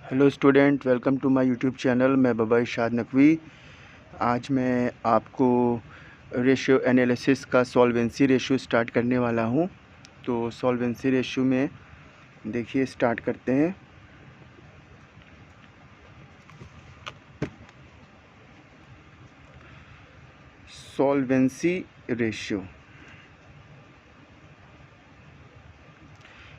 Hello student, welcome to my YouTube channel. मैं बाबा इरशाद नकवी। आज मैं आपको रेशियो एनालिसिस का सॉल्वेंसी रेशियो स्टार्ट करने वाला हूं। तो सॉल्वेंसी रेशियो में देखिए, स्टार्ट करते हैं। सॉल्वेंसी रेशियो,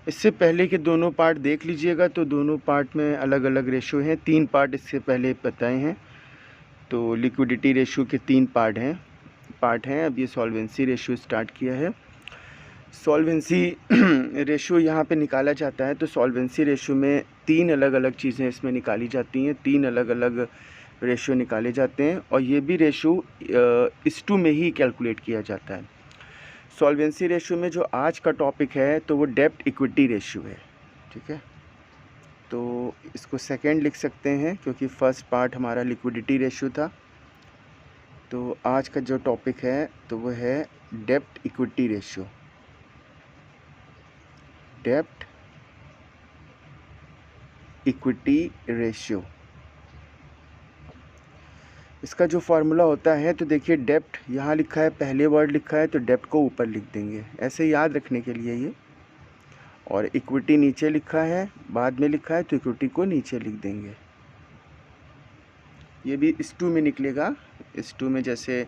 इससे पहले के दोनों पार्ट देख लीजिएगा। तो दोनों पार्ट में अलग अलग रेशियो हैं। 3 पार्ट इससे पहले बताए हैं। तो लिक्विडिटी रेशियो के 3 पार्ट हैं। अब ये सॉल्वेंसी रेशियो स्टार्ट किया है। सॉल्वेंसी रेशियो यहाँ पे निकाला जाता है। तो सॉल्वेंसी रेशियो में 3 अलग अलग चीज़ें इसमें निकाली जाती हैं। 3 अलग अलग रेशियो निकाले जाते हैं और ये भी रेशियो इस टू में ही कैलकुलेट किया जाता है। सॉल्वेंसी रेशियो में जो आज का टॉपिक है तो वो डेब्ट इक्विटी रेशियो है। ठीक है, तो इसको सेकंड लिख सकते हैं क्योंकि फर्स्ट पार्ट हमारा लिक्विडिटी रेशियो था। तो आज का जो टॉपिक है तो वो है डेब्ट इक्विटी रेशियो। डेब्ट इक्विटी रेशियो, इसका जो फार्मूला होता है तो देखिए, डेब्ट यहाँ लिखा है, पहले वर्ड लिखा है तो डेब्ट को ऊपर लिख देंगे, ऐसे याद रखने के लिए ये। और इक्विटी नीचे लिखा है, बाद में लिखा है तो इक्विटी को नीचे लिख देंगे। ये भी इस टू में निकलेगा। इस टू में जैसे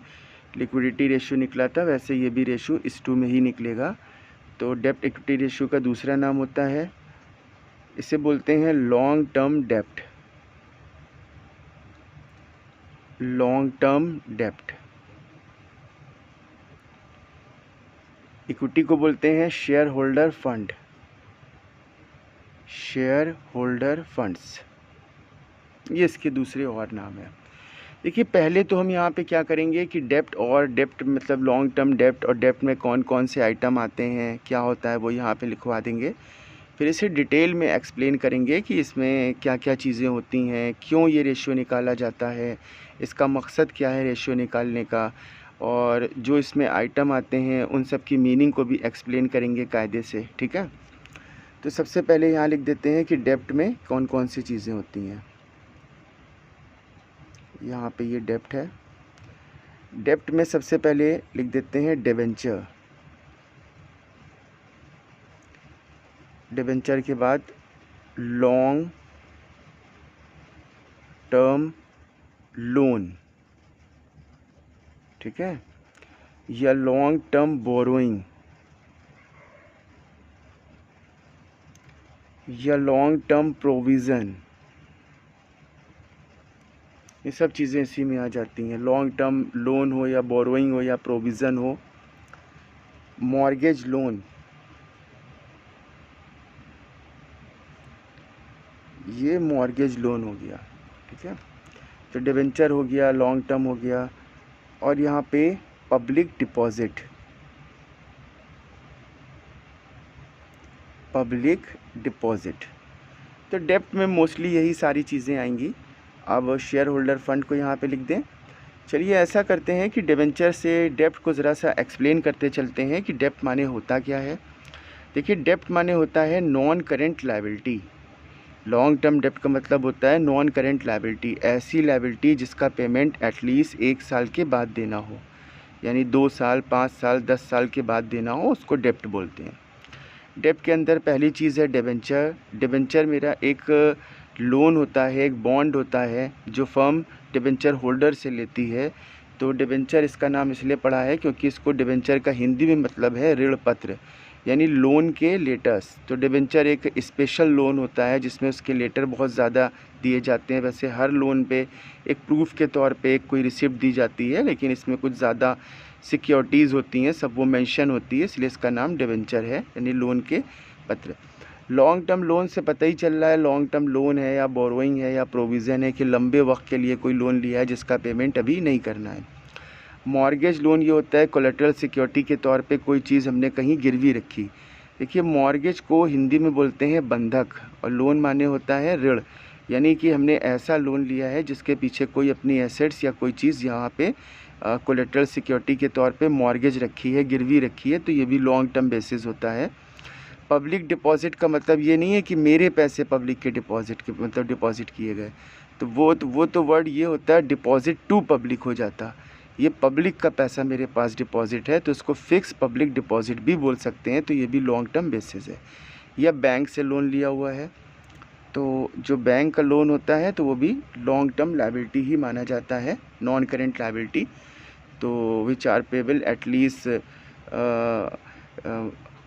लिक्विडिटी रेशियो निकला था वैसे ये भी रेशियो इस टू में ही निकलेगा। तो डेब्ट इक्विटी रेशियो का दूसरा नाम होता है, इसे बोलते हैं लॉन्ग टर्म डेब्ट। लॉन्ग टर्म डेब्ट। इक्विटी को बोलते हैं share holder fund. Share holder funds, ये इसके दूसरे और नाम है। देखिए, पहले तो हम यहाँ पे क्या करेंगे कि डेब्ट और डेब्ट मतलब लॉन्ग टर्म डेब्ट और डेब्ट में कौन कौन से आइटम आते हैं, क्या होता है, वो यहाँ पे लिखवा देंगे। फिर इसे डिटेल में एक्सप्लेन करेंगे कि इसमें क्या क्या चीज़ें होती हैं, क्यों ये रेशियो निकाला जाता है, इसका मकसद क्या है रेशियो निकालने का, और जो इसमें आइटम आते हैं उन सब की मीनिंग को भी एक्सप्लेन करेंगे कायदे से। ठीक है, तो सबसे पहले यहाँ लिख देते हैं कि डेब्ट में कौन कौन सी चीज़ें होती हैं। यहाँ पे ये डेब्ट है। डेब्ट में सबसे पहले लिख देते हैं डिबेंचर। डिबेंचर के बाद लॉन्ग टर्म लोन, ठीक है, या लॉन्ग टर्म बोरोइंग, या लॉन्ग टर्म प्रोविज़न, ये सब चीज़ें इसी में आ जाती हैं। लॉन्ग टर्म लोन हो या बोरोइंग हो या प्रोविज़न हो। मॉर्गेज लोन, ये मॉर्गेज लोन हो गया। ठीक है, तो डिबेंचर हो गया, लॉन्ग टर्म हो गया, और यहाँ पे पब्लिक डिपॉजिट। पब्लिक डिपॉजिट, तो डेब्ट में मोस्टली यही सारी चीज़ें आएंगी। अब शेयर होल्डर फंड को यहाँ पे लिख दें। चलिए ऐसा करते हैं कि डिबेंचर से डेब्ट को ज़रा सा एक्सप्लेन करते चलते हैं कि डेब्ट माने होता क्या है। देखिए, डेब्ट माने होता है non current liability. Long term डेब्ट का मतलब होता है नॉन करेंट लायबिलिटी, ऐसी लायबिलिटी जिसका पेमेंट एटलीस्ट 1 साल के बाद देना हो, यानी 2 साल, 5 साल, 10 साल के बाद देना हो, उसको डेब्ट बोलते हैं। डेब्ट के अंदर पहली चीज़ है डिबेंचर। डिबेंचर मेरा एक लोन होता है, एक बॉन्ड होता है जो फर्म डिबेंचर होल्डर से लेती है। तो डिबेंचर इसका नाम इसलिए पड़ा है क्योंकि इसको डिबेंचर का हिंदी में मतलब है ऋण पत्र, यानी लोन के लेटर्स। तो डिबेंचर एक स्पेशल लोन होता है जिसमें उसके लेटर बहुत ज़्यादा दिए जाते हैं। वैसे हर लोन पे एक प्रूफ के तौर पे एक कोई रिसिप्ट दी जाती है, लेकिन इसमें कुछ ज़्यादा सिक्योरिटीज़ होती हैं, सब वो मेंशन होती है, इसलिए इसका नाम डिबेंचर है, यानी लोन के पत्र। लॉन्ग टर्म लोन से पता ही चल रहा है लॉन्ग टर्म लोन है या बोरोइंग है या प्रोविज़न है कि लंबे वक्त के लिए कोई लोन लिया है जिसका पेमेंट अभी नहीं करना है। मॉर्गेज लोन ये होता है कोलेटरल सिक्योरिटी के तौर पे कोई चीज़ हमने कहीं गिरवी रखी। देखिए, मॉर्गेज को हिंदी में बोलते हैं बंधक, और लोन माने होता है ऋण, यानी कि हमने ऐसा लोन लिया है जिसके पीछे कोई अपनी एसेट्स या कोई चीज़ यहाँ पे कोलेटरल सिक्योरिटी के तौर पे मॉर्गेज रखी है, गिरवी रखी है, तो ये भी लॉन्ग टर्म बेसिस होता है। पब्लिक डिपॉजिट का मतलब ये नहीं है कि मेरे पैसे पब्लिक के डिपॉजिट के मतलब डिपॉजिट किए गए, तो वो वर्ड ये होता है डिपॉजिट टू पब्लिक हो जाता। ये पब्लिक का पैसा मेरे पास डिपॉजिट है तो इसको फिक्स पब्लिक डिपॉजिट भी बोल सकते हैं, तो ये भी लॉन्ग टर्म बेसिस है। या बैंक से लोन लिया हुआ है, तो जो बैंक का लोन होता है तो वो भी लॉन्ग टर्म लायबिलिटी ही माना जाता है, नॉन करेंट लायबिलिटी। तो which are payable at least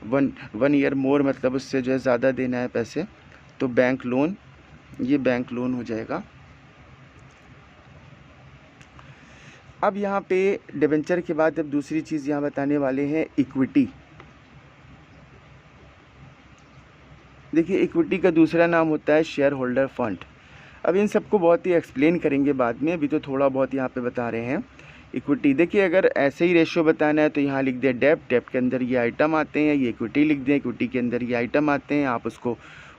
one year more, मतलब उससे जो है ज़्यादा देना है पैसे, तो बैंक लोन, ये बैंक लोन हो जाएगा। अब यहाँ पे डिबेंचर के बाद अब दूसरी चीज़ यहाँ बताने वाले हैं इक्विटी। देखिए इक्विटी का दूसरा नाम होता है शेयर होल्डर फंड। अब इन सबको बहुत ही एक्सप्लेन करेंगे बाद में, अभी तो थोड़ा बहुत यहाँ पे बता रहे हैं। इक्विटी देखिए, अगर ऐसे ही रेशियो बताना है तो यहाँ लिख दें डेब्ट, डेब्ट के अंदर ये आइटम आते हैं, ये इक्विटी लिख दें, इक्विटी के अंदर ये आइटम आते हैं। आप उसको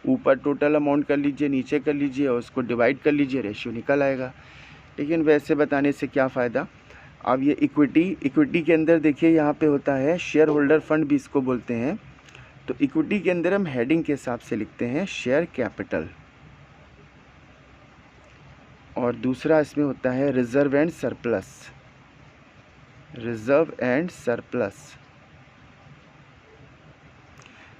ऊपर टोटल अमाउंट कर लीजिए, नीचे कर लीजिए और उसको डिवाइड कर लीजिए, रेशियो निकल आएगा। लेकिन वैसे बताने से क्या फ़ायदा। अब ये इक्विटी के अंदर देखिए यहाँ पे होता है शेयर होल्डर फंड भी इसको बोलते हैं। तो इक्विटी के अंदर हम हेडिंग के हिसाब से लिखते हैं शेयर कैपिटल, और दूसरा इसमें होता है reserve and surplus, reserve and surplus.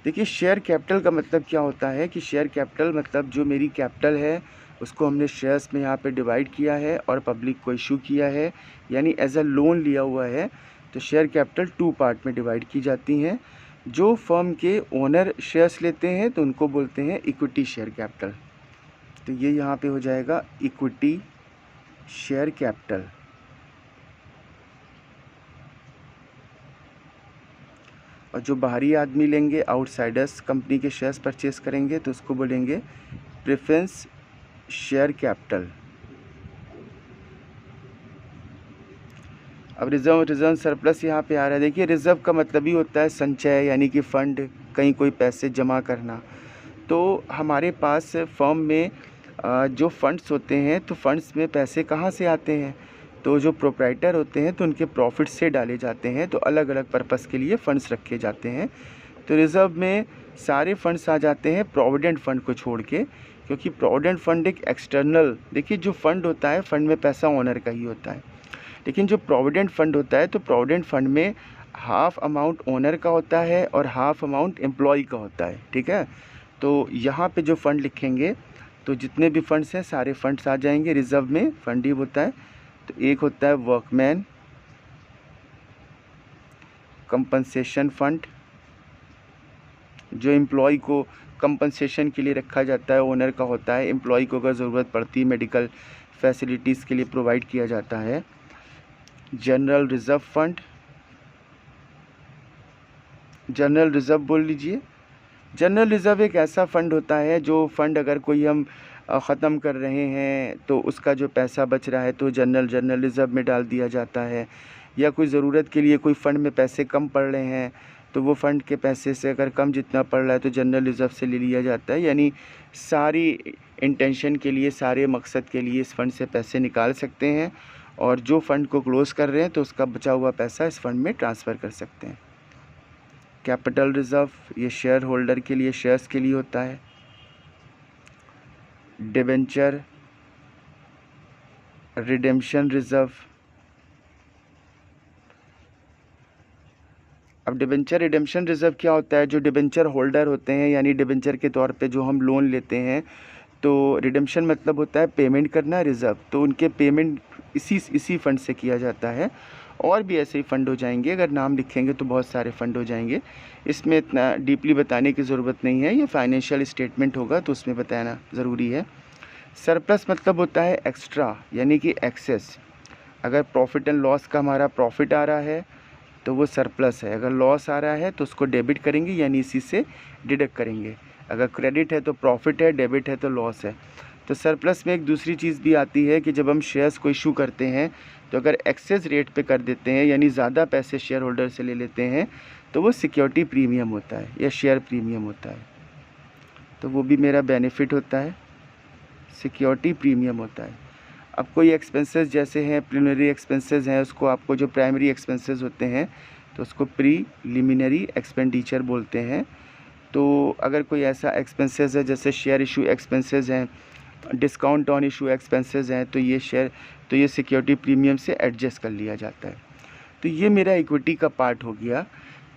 देखिए शेयर कैपिटल का मतलब क्या होता है कि शेयर कैपिटल मतलब जो मेरी कैपिटल है उसको हमने शेयर्स में यहाँ पे डिवाइड किया है और पब्लिक को इशू किया है, यानी एज अ लोन लिया हुआ है। तो शेयर कैपिटल टू पार्ट में डिवाइड की जाती हैं। जो फर्म के ओनर शेयर्स लेते हैं तो उनको बोलते हैं इक्विटी शेयर कैपिटल। तो ये यहाँ पे हो जाएगा इक्विटी शेयर कैपिटल। और जो बाहरी आदमी लेंगे, आउटसाइडर्स कंपनी के शेयर्स परचेस करेंगे तो उसको बोलेंगे प्रेफरेंस शेयर कैपिटल। अब रिजर्व सरप्लस यहाँ पे आ रहा है। देखिए रिजर्व का मतलब ही होता है संचय, यानी कि फ़ंड, कहीं कोई पैसे जमा करना। तो हमारे पास फर्म में जो फंड्स होते हैं तो फंड्स में पैसे कहाँ से आते हैं, तो जो प्रोप्राइटर होते हैं तो उनके प्रॉफिट से डाले जाते हैं। तो अलग अलग पर्पस के लिए फ़ंड्स रखे जाते हैं। तो रिज़र्व में सारे फंड्स आ जाते हैं प्रोविडेंट फ़ंड को छोड़ के, क्योंकि प्रोविडेंट फ़ंड एक एक्सटर्नल, देखिए जो फ़ंड होता है फ़ंड में पैसा ओनर का ही होता है, लेकिन जो प्रोविडेंट फ़ंड होता है तो प्रोविडेंट फ़ंड में हाफ अमाउंट ओनर का होता है और हाफ अमाउंट एम्प्लॉय का होता है। ठीक है, तो यहाँ पे जो फ़ंड लिखेंगे तो जितने भी फंड्स हैं सारे फंड्स आ जाएंगे। रिज़र्व में फंड ही होता है, तो एक होता है वर्कमैन कंपनसेशन फंड, जो एम्प्लॉय को कंपनसेशन के लिए रखा जाता है, ओनर का होता है। एम्प्लॉय को अगर ज़रूरत पड़ती है मेडिकल फैसिलिटीज़ के लिए प्रोवाइड किया जाता है। General reserve fund, general reserve बोल लीजिए। जनरल रिज़र्व एक ऐसा फ़ंड होता है जो फ़ंड अगर कोई हम ख़त्म कर रहे हैं तो उसका जो पैसा बच रहा है तो जनरल रिज़र्व में डाल दिया जाता है। या कोई ज़रूरत के लिए कोई फ़ंड में पैसे कम पड़ रहे हैं तो वो फ़ंड के पैसे से अगर कम जितना पड़ रहा है तो जनरल रिज़र्व से ले लिया जाता है। यानी सारी इंटेंशन के लिए, सारे मकसद के लिए इस फ़ंड से पैसे निकाल सकते हैं, और जो फ़ंड को क्लोज़ कर रहे हैं तो उसका बचा हुआ पैसा इस फ़ंड में ट्रांसफ़र कर सकते हैं। कैपिटल रिज़र्व ये शेयर होल्डर के लिए, शेयर्स के लिए होता है। Debenture redemption reserve. अब डिबेंचर रिडेम्पशन रिज़र्व क्या होता है, जो डिबेंचर होल्डर होते हैं, यानी डिबेंचर के तौर पे जो हम लोन लेते हैं, तो रिडेम्पशन मतलब होता है पेमेंट करना, रिज़र्व तो उनके पेमेंट इसी फ़ंड से किया जाता है। और भी ऐसे ही फ़ंड हो जाएंगे, अगर नाम लिखेंगे तो बहुत सारे फ़ंड हो जाएंगे। इसमें इतना डीपली बताने की ज़रूरत नहीं है, ये फाइनेंशियल स्टेटमेंट होगा तो उसमें बताना ज़रूरी है। सरप्लस मतलब होता है एक्स्ट्रा, यानी कि एक्सेस। अगर प्रॉफिट एंड लॉस का हमारा प्रॉफिट आ रहा है तो वो सरप्लस है, अगर लॉस आ रहा है तो उसको डेबिट करेंगे, यानी इसी से डिडक्ट करेंगे। अगर क्रेडिट है तो प्रॉफिट है, डेबिट है तो लॉस है। तो सरप्लस में एक दूसरी चीज़ भी आती है कि जब हम शेयर्स को इशू करते हैं तो अगर एक्सेस रेट पे कर देते हैं, यानी ज़्यादा पैसे शेयर होल्डर से ले लेते हैं, तो वो सिक्योरिटी प्रीमियम होता है या शेयर प्रीमियम होता है। तो वो भी मेरा बेनिफिट होता है, सिक्योरिटी प्रीमियम होता है। अब कोई एक्सपेंसेस जैसे हैं प्रिलिमिनरी एक्सपेंसेस हैं, उसको आपको जो प्राइमरी एक्सपेंसेस होते हैं तो उसको प्रीलिमिनरी एक्सपेंडिचर बोलते हैं। तो अगर कोई ऐसा एक्सपेंसेस है जैसे शेयर इशू एक्सपेंसेस हैं, डिस्काउंट ऑन इशू एक्सपेंसेस हैं, तो ये सिक्योरिटी प्रीमियम से एडजस्ट कर लिया जाता है। तो ये मेरा इक्विटी का पार्ट हो गया।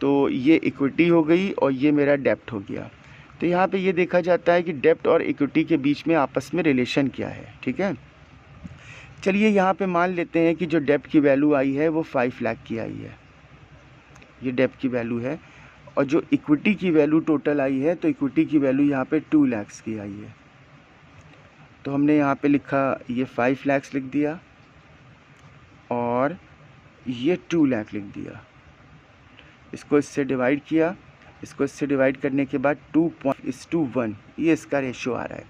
तो ये इक्विटी हो गई और ये मेरा डेप्ट हो गया। तो यहाँ पे ये देखा जाता है कि डेप्ट और इक्विटी के बीच में आपस में रिलेशन क्या है। ठीक है, चलिए यहाँ पे मान लेते हैं कि जो डेप्ट की वैल्यू आई है वो 5 लाख की आई है, ये डेप्ट की वैल्यू है। और जो इक्विटी की वैल्यू टोटल आई है, तो इक्विटी की वैल्यू यहाँ पे 2 लाख की आई है। तो हमने यहाँ पे लिखा, ये 5 लाख लिख दिया और ये 2 लाख लिख दिया। इसको इससे डिवाइड किया, इसको इससे डिवाइड करने के बाद 2.1 ये इसका रेशियो आ रहा है।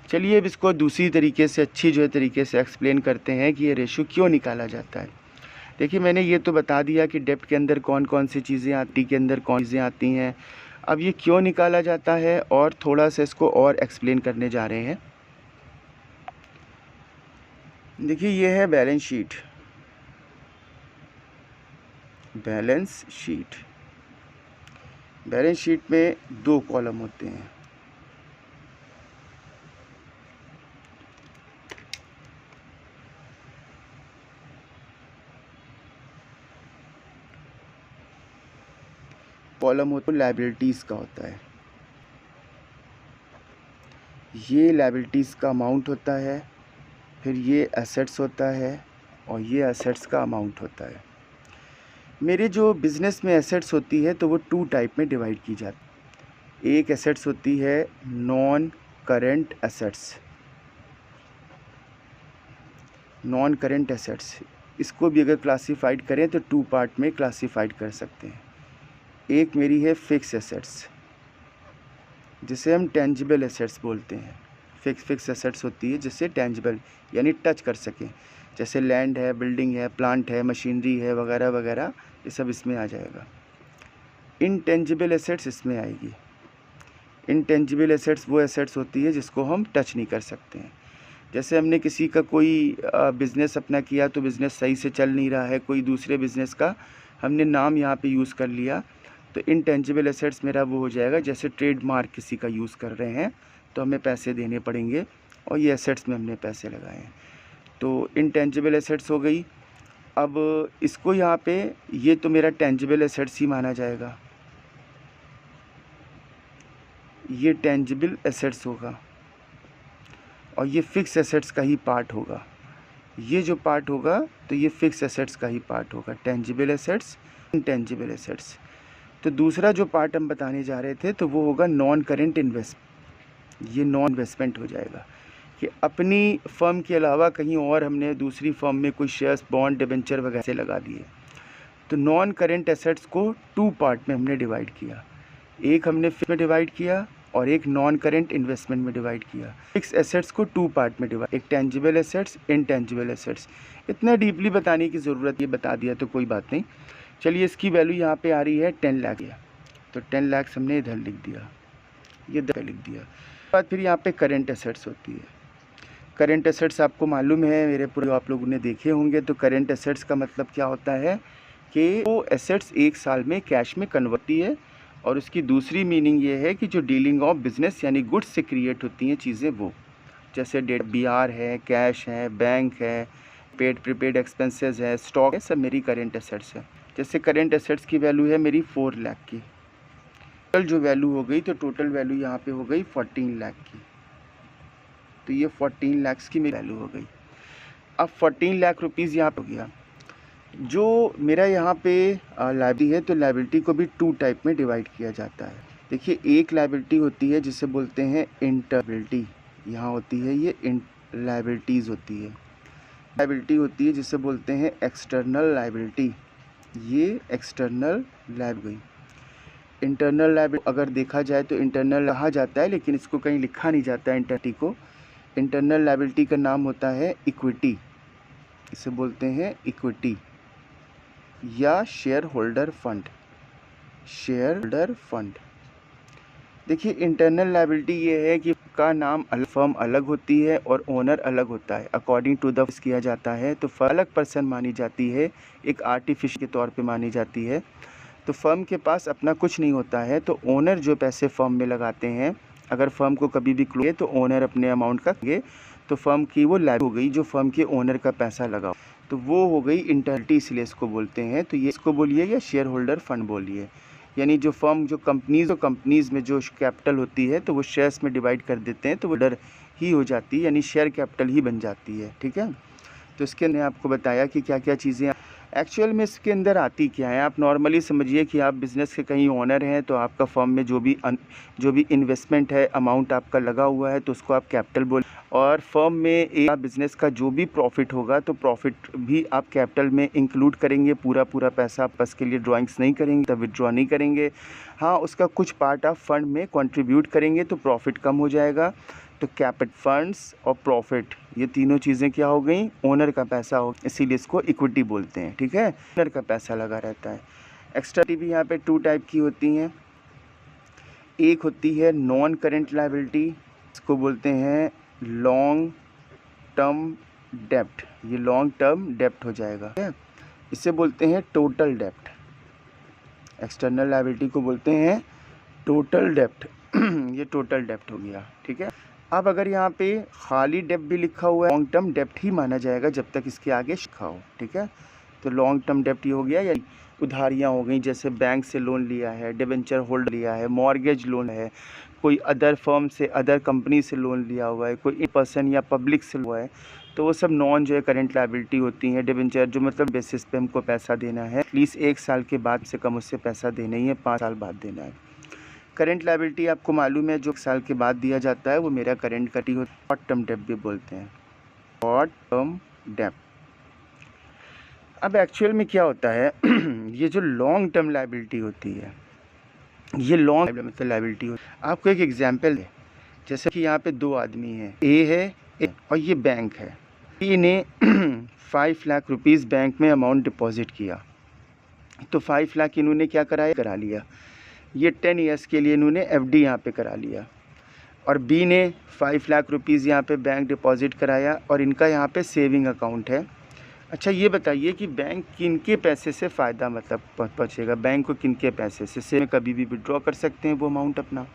चलिए अब इसको दूसरी तरीके से, अच्छी जो है तरीके से एक्सप्लेन करते हैं कि ये रेशियो क्यों निकाला जाता है। देखिए मैंने ये तो बता दिया कि डेप्ट के अंदर कौन कौन सी चीज़ें आती, के अंदर कौन चीज़ें आती हैं। अब ये क्यों निकाला जाता है और थोड़ा सा इसको और एक्सप्लेन करने जा रहे हैं। देखिए ये है बैलेंस शीट। बैलेंस शीट में 2 कॉलम होते हैं। कॉलम होता है लायबिलिटीज़ का होता है, ये लायबिलिटीज़ का अमाउंट होता है, फिर ये एसेट्स होता है और ये एसेट्स का अमाउंट होता है। मेरे जो बिज़नेस में एसेट्स होती है तो वो 2 टाइप में डिवाइड की जाती है। एक एसेट्स होती है non current assets, non current assets, इसको भी अगर क्लासिफाइड करें तो 2 पार्ट में क्लासिफाइड कर सकते हैं। एक मेरी है फिक्स एसेट्स, जिसे हम टेंजिबल एसेट्स बोलते हैं। फिक्स एसेट्स होती है जिससे टेंजिबल यानी टच कर सकें, जैसे लैंड है, बिल्डिंग है, प्लांट है, मशीनरी है, वगैरह वगैरह, ये सब इसमें आ जाएगा। इनटेंजिबल एसेट्स इसमें आएगी। इनटेंजिबल एसेट्स वो एसेट्स होती है जिसको हम टच नहीं कर सकते हैं। जैसे हमने किसी का कोई बिज़नेस अपना किया तो बिज़नेस सही से चल नहीं रहा है, कोई दूसरे बिज़नेस का हमने नाम यहाँ पे यूज़ कर लिया, तो इनटेंजिबल एसेट्स मेरा वो हो जाएगा। जैसे ट्रेडमार्क किसी का यूज़ कर रहे हैं तो हमें पैसे देने पड़ेंगे और ये एसेट्स में हमने पैसे लगाए हैं, तो इनटेंजिबल एसेट्स हो गई। अब इसको यहाँ पे, ये तो मेरा टेंजिबल एसेट्स ही माना जाएगा, ये टेंजिबल एसेट्स होगा और ये फिक्स एसेट्स का ही पार्ट होगा। ये जो पार्ट होगा तो ये फिक्स एसेट्स का ही पार्ट होगा, टेंजिबल एसेट्स, इनटेंजिबल एसेट्स। तो दूसरा जो पार्ट हम बताने जा रहे थे तो वो होगा नॉन करेंट इन्वेस्टमेंट। ये नॉन इन्वेस्टमेंट हो जाएगा कि अपनी फर्म के अलावा कहीं और हमने दूसरी फर्म में कोई शेयर्स, बॉन्ड, डिबेंचर वगैरह से लगा दिए। तो नॉन करेंट एसेट्स को 2 पार्ट में हमने डिवाइड किया, एक हमने फिक्स में डिवाइड किया और एक नॉन करेंट इन्वेस्टमेंट में डिवाइड किया। फिक्स एसेट्स को 2 पार्ट में डिवाइड, एक टेंजिबल एसेट्स, इनटेंजिबल एसेट्स। इतना डीपली बताने की ज़रूरत, ये बता दिया तो कोई बात नहीं। चलिए इसकी वैल्यू यहाँ पे आ रही है 10 लाख, तो 10 लाख हमने इधर लिख दिया, ये इधर लिख दिया। बाद फिर यहाँ पे करेंट एसेट्स होती है। करेंट एसेट्स आपको मालूम है, मेरे पूरे आप लोगों ने देखे होंगे। तो करेंट एसेट्स का मतलब क्या होता है कि वो एसेट्स 1 साल में कैश में कन्वर्ट होती है। और उसकी दूसरी मीनिंग ये है कि जो डीलिंग ऑफ बिज़नेस यानी गुड्स से क्रिएट होती हैं चीज़ें, वो जैसे डेट BR है, कैश है, बैंक है, प्रीपेड एक्सपेंसेस है, स्टॉक है, सब मेरी करेंट एसेट्स है। जैसे करेंट एसेट्स की वैल्यू है मेरी 4 लाख की, टोटल जो वैल्यू हो गई, तो टोटल वैल्यू यहाँ पे हो गई 14 लाख की। तो ये 14 लाख की मेरी वैल्यू हो गई। अब 14 लाख रुपीज़ यहाँ पे हो गया। जो मेरा यहाँ पे लायबिलिटी है, तो लायबिलिटी को भी 2 टाइप में डिवाइड किया जाता है। देखिए एक लायबिलिटी होती है जिसे बोलते हैं इंटरबिलिटी, यहाँ होती है ये लायबिलिटीज़ होती है। लायबिलिटी होती है जिसे बोलते हैं एक्सटर्नल लायबिलिटी, ये एक्सटर्नल लायबिलिटी। इंटरनल लायबिलिटी अगर देखा जाए तो इंटरनल कहा जाता है, लेकिन इसको कहीं लिखा नहीं जाता है इंटरटी को। इंटरनल लायबिलिटी का नाम होता है इक्विटी, इसे बोलते हैं इक्विटी या share holder fund, share holder fund. देखिए इंटरनल लायबिलिटी ये है कि का नाम फर्म अलग होती है और ओनर अलग होता है। अकॉर्डिंग टू द किया जाता है तो अलग पर्सन मानी जाती है, एक आर्टिफिशियल के तौर पे मानी जाती है। तो फर्म के पास अपना कुछ नहीं होता है, तो ओनर जो पैसे फर्म में लगाते हैं, अगर फर्म को कभी भी क्लोज तो ओनर अपने अमाउंट का देंगे, तो फर्म की वो लाइफ हो गई जो फर्म के ओनर का पैसा लगा, तो वो हो गई इंटरटी, इसलिए इसको बोलते हैं। तो ये इसको बोलिए या शेयर होल्डर फंड बोलिए, यानी जो फर्म जो कंपनीज़ में जो कैपिटल होती है तो वो शेयर्स में डिवाइड कर देते हैं, तो वो डर ही हो जाती है, यानी शेयर कैपिटल ही बन जाती है। ठीक है, तो इसके अंदर आपको बताया कि क्या क्या चीज़ें एक्चुअल में इसके अंदर आती क्या है। आप नॉर्मली समझिए कि आप बिज़नेस के कहीं ओनर हैं, तो आपका फर्म में जो भी इन्वेस्टमेंट है, अमाउंट आपका लगा हुआ है, तो उसको आप कैपिटल बोल, और फर्म में एक बिज़नेस का जो भी प्रॉफिट होगा तो प्रॉफिट भी आप कैपिटल में इंक्लूड करेंगे। पूरा पैसा आप बस के लिए ड्राइंग्स नहीं करेंगे, तब विड्रॉ नहीं करेंगे। हाँ, उसका कुछ पार्ट आप फंड में कंट्रीब्यूट करेंगे तो प्रॉफिट कम हो जाएगा। तो कैपिटल, फंड्स और प्रॉफिट, ये तीनों चीज़ें क्या हो गई, ओनर का पैसा हो, इसीलिए इसको इक्विटी बोलते हैं। ठीक है, ओनर का पैसा लगा रहता है। एक्स्ट्रा भी यहाँ पे 2 टाइप की होती हैं। एक होती है नॉन करेंट लायबिलिटी, इसको बोलते हैं लॉन्ग टर्म डेप्ट, ये लॉन्ग टर्म डेप्ट हो जाएगा। ठीक है, इसे बोलते हैं टोटल डेप्ट। एक्सटर्नल लायबिलिटी को बोलते हैं टोटल डेप्ट ये टोटल डेप्ट हो गया। ठीक है, अब अगर यहाँ पे खाली डेप्ट भी लिखा हुआ है, लॉन्ग टर्म डेप्ट ही माना जाएगा जब तक इसके आगे लिखा हो। ठीक है, तो लॉन्ग टर्म डेप्ट ये हो गया, या उधारियाँ हो गई, जैसे बैंक से लोन लिया है, डिबेंचर होल्ड लिया है, मॉर्गेज लोन है, कोई अदर फर्म से, अदर कंपनी से लोन लिया हुआ है, कोई पर्सन या पब्लिक से हुआ है, तो वो सब नॉन जो है करेंट लायबिलिटी होती हैं। डिबेंचर जो मतलब बेसिस पे हमको पैसा देना है, एटलीस्ट 1 साल के बाद से कम उससे पैसा देना ही है, 5 साल बाद देना है। करेंट लायबिलिटी आपको मालूम है, जो 1 साल के बाद दिया जाता है वो मेरा करेंट कटी होती है। शॉर्ट टर्म डेप्ट भी बोलते हैं, शॉर्ट टर्म डेप्ट। अब एक्चुअल में क्या होता है ये जो लॉन्ग टर्म लायबिलिटी होती है, ये लॉन्ग मतलब लायबिलिटी होती है। आपको एक एग्जांपल है, जैसे कि यहाँ पे 2 आदमी हैं, ए है और ये बैंक है। ए ने 5 लाख रुपीज़ बैंक में अमाउंट डिपॉजिट किया, तो 5 लाख इन्होंने क्या करा लिया, ये 10 ईयर्स के लिए इन्होंने FD यहाँ पे करा लिया। और बी ने 5 लाख रुपीज़ यहाँ पे बैंक डिपॉजिट कराया और इनका यहाँ पे सेविंग अकाउंट है। अच्छा, ये बताइए कि बैंक किनके पैसे से फ़ायदा मतलब पहुँचेगा, बैंक को किनके पैसे से कभी भी विड्रॉ कर सकते हैं वो अमाउंट अपना।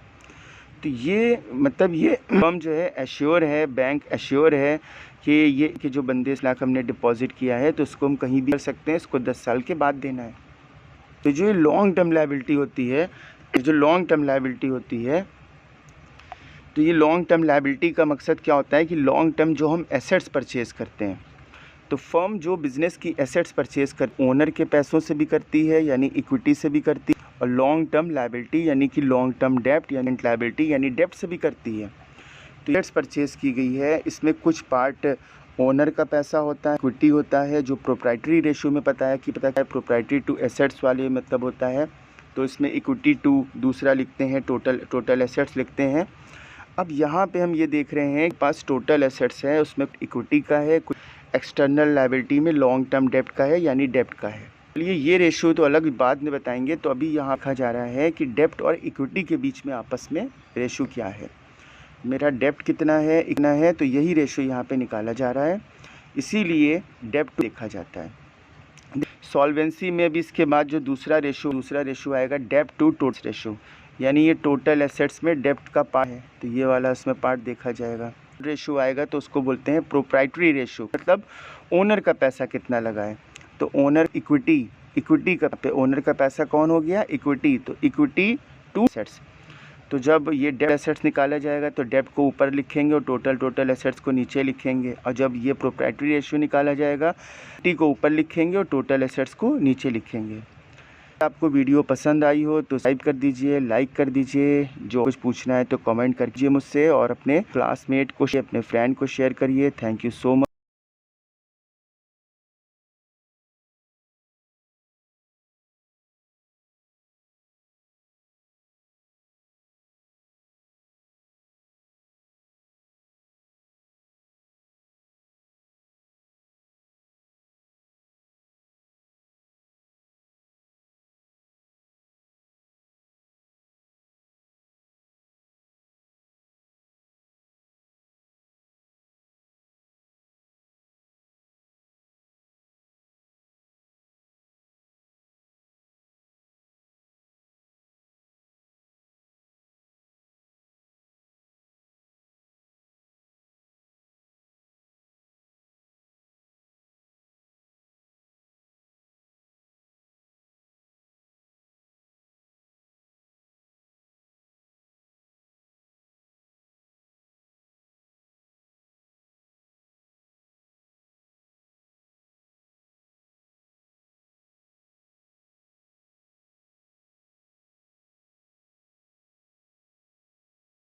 तो ये मतलब ये फर्म जो है एश्योर है, बैंक एश्योर है कि ये कि जो बंदे 10 लाख हमने डिपॉजिट किया है तो उसको हम कहीं भी कर सकते हैं, इसको 10 साल के बाद देना है। तो जो लॉन्ग टर्म लायबिलिटी होती है, तो ये लॉन्ग टर्म लायबिलिटी का मकसद क्या होता है कि लॉन्ग टर्म जो हम एसेट्स परचेज़ करते हैं, तो फर्म जो बिज़नेस की एसेट्स परचेज़ कर ओनर के पैसों से भी करती है, यानी इक्विटी से भी करती है, और लॉन्ग टर्म लायबिलिटी यानी कि लॉन्ग टर्म डेप्ट यानी लायबिलिटी यानी डेप्ट से भी करती है। तो एसेट्स परचेज़ की गई है, इसमें कुछ पार्ट ओनर का पैसा होता है, इक्विटी होता है, जो प्रोप्राइटरी रेशियो में पता है प्रोप्राइटरी टू एसेट्स वाले मतलब होता है, तो इसमें इक्विटी टू दूसरा लिखते हैं, टोटल एसेट्स लिखते हैं। अब यहाँ पे हम ये देख रहे हैं पास टोटल एसेट्स है, उसमें इक्विटी का है, कुछ एक्सटर्नल लायबिलिटी में लॉन्ग टर्म डेप्ट का है यानी डेप्ट का है। चलिए ये रेशियो तो अलग बाद में बताएंगे, तो अभी यहाँ कहा जा रहा है कि डेप्ट और इक्विटी के बीच में आपस में रेशियो क्या है। मेरा डेप्ट कितना है, तो यही रेशियो यहाँ पे निकाला जा रहा है, इसीलिए डेप्ट देखा जाता है। सॉल्वेंसी में भी इसके बाद जो दूसरा रेशियो आएगा डेप्ट टू टोटल रेशियो, यानी ये टोटल एसेट्स में डेप्ट का पार्ट है, तो ये वाला इसमें पार्ट देखा जाएगा। रेशियो आएगा तो उसको बोलते हैं प्रोप्राइटरी रेशियो, मतलब ओनर का पैसा कितना लगा है। तो ओनर इक्विटी का पे ओनर का पैसा कौन हो गया, इक्विटी, तो इक्विटी टू एसेट्स। तो जब ये डेप्ट एसेट्स निकाला जाएगा तो डेप्ट को ऊपर लिखेंगे और टोटल एसेट्स को नीचे लिखेंगे, और जब ये प्रोप्राइटरी रेशियो निकाला जाएगा टी को ऊपर लिखेंगे और टोटल एसेट्स को नीचे लिखेंगे। आपको वीडियो पसंद आई हो तो सब्सक्राइब कर दीजिए, लाइक कर दीजिए, जो कुछ पूछना है तो कमेंट कर दीजिए मुझसे, और अपने क्लासमेट को अपने फ्रेंड को शेयर करिए। Thank you so much.